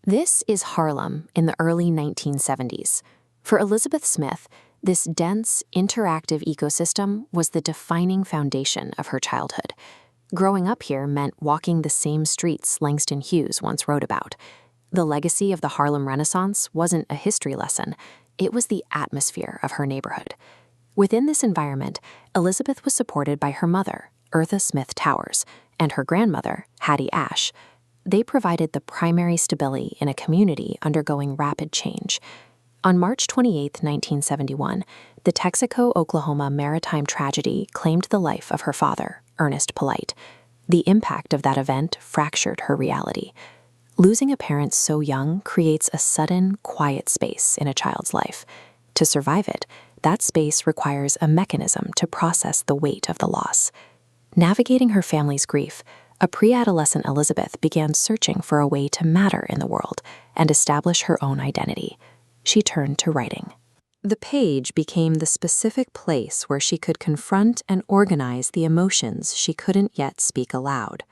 This is Harlem in the early 1970s. For Elizabeth Smith, this dense, interactive ecosystem was the defining foundation of her childhood. Growing up here meant walking the same streets Langston Hughes once wrote about. The legacy of the Harlem Renaissance wasn't a history lesson, it was the atmosphere of her neighborhood. Within this environment, Elizabeth was supported by her mother, Eartha Smith Towers, and her grandmother, Hattie Ash. They provided the primary stability in a community undergoing rapid change. On March 28, 1971, the Texaco, Oklahoma maritime tragedy claimed the life of her father, Ernest Polite. The impact of that event fractured her reality. Losing a parent so young creates a sudden, quiet space in a child's life. To survive it, that space requires a mechanism to process the weight of the loss. Navigating her family's grief, a pre-adolescent Elizabeth began searching for a way to matter in the world and establish her own identity. She turned to writing. The page became the specific place where she could confront and organize the emotions she couldn't yet speak aloud.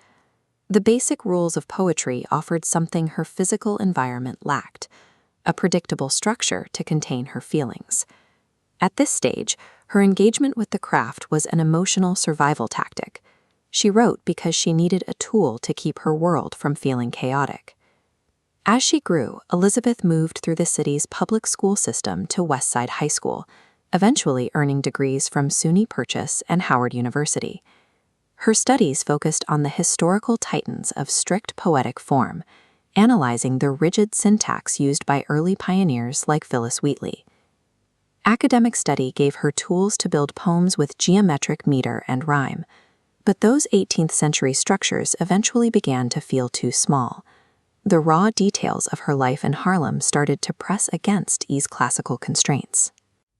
The basic rules of poetry offered something her physical environment lacked, a predictable structure to contain her feelings. At this stage, her engagement with the craft was an emotional survival tactic. She wrote because she needed a tool to keep her world from feeling chaotic. As she grew, Elizabeth moved through the city's public school system to Westside High School, eventually earning degrees from SUNY Purchase and Howard University. Her studies focused on the historical titans of strict poetic form, analyzing the rigid syntax used by early pioneers like Phillis Wheatley. Academic study gave her tools to build poems with geometric meter and rhyme, but those 18th century structures eventually began to feel too small. The raw details of her life in Harlem started to press against these classical constraints.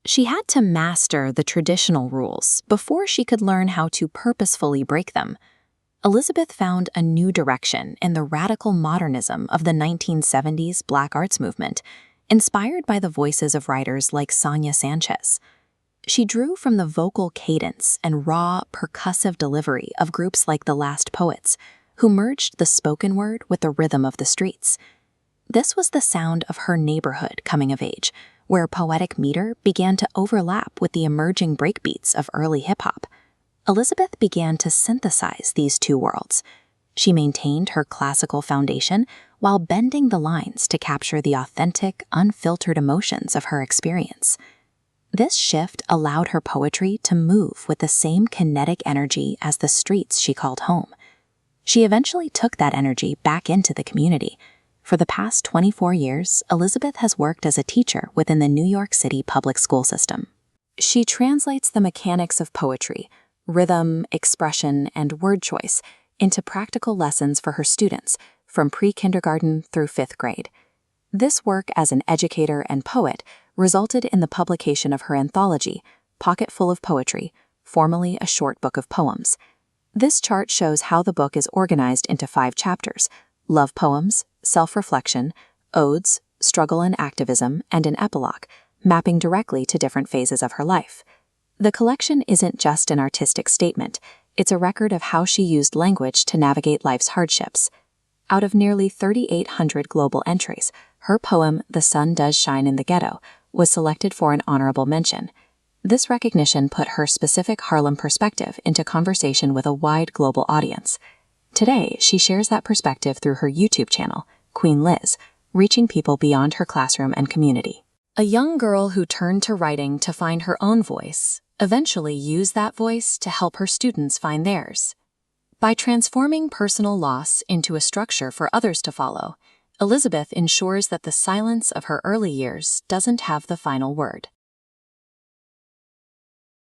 She had to master the traditional rules before she could learn how to purposefully break them. Elizabeth found a new direction in the radical modernism of the 1970s Black arts movement, inspired by the voices of writers like Sonia Sanchez. She drew from the vocal cadence and raw, percussive delivery of groups like the Last Poets, who merged the spoken word with the rhythm of the streets. This was the sound of her neighborhood coming of age, where poetic meter began to overlap with the emerging breakbeats of early hip-hop. Elizabeth began to synthesize these two worlds. She maintained her classical foundation while bending the lines to capture the authentic, unfiltered emotions of her experience. This shift allowed her poetry to move with the same kinetic energy as the streets she called home. She eventually took that energy back into the community. For the past 24 years, Elizabeth has worked as a teacher within the New York City public school system. She translates the mechanics of poetry, rhythm, expression, and word choice into practical lessons for her students from pre-kindergarten through 5th grade. This work as an educator and poet resulted in the publication of her anthology, Pocketful of Poetry, formerly a short book of poems. This chart shows how the book is organized into 5 chapters: love poems, self-reflection, odes, struggle and activism, and an epilogue, mapping directly to different phases of her life. The collection isn't just an artistic statement, it's a record of how she used language to navigate life's hardships. Out of nearly 3,800 global entries, her poem, The Sun Does Shine in the Ghetto, was selected for an honorable mention. This recognition put her specific Harlem perspective into conversation with a wide global audience. Today, she shares that perspective through her YouTube channel, Queen Lizz, reaching people beyond her classroom and community. A young girl who turned to writing to find her own voice eventually used that voice to help her students find theirs. By transforming personal loss into a structure for others to follow, Elizabeth ensures that the silence of her early years doesn't have the final word.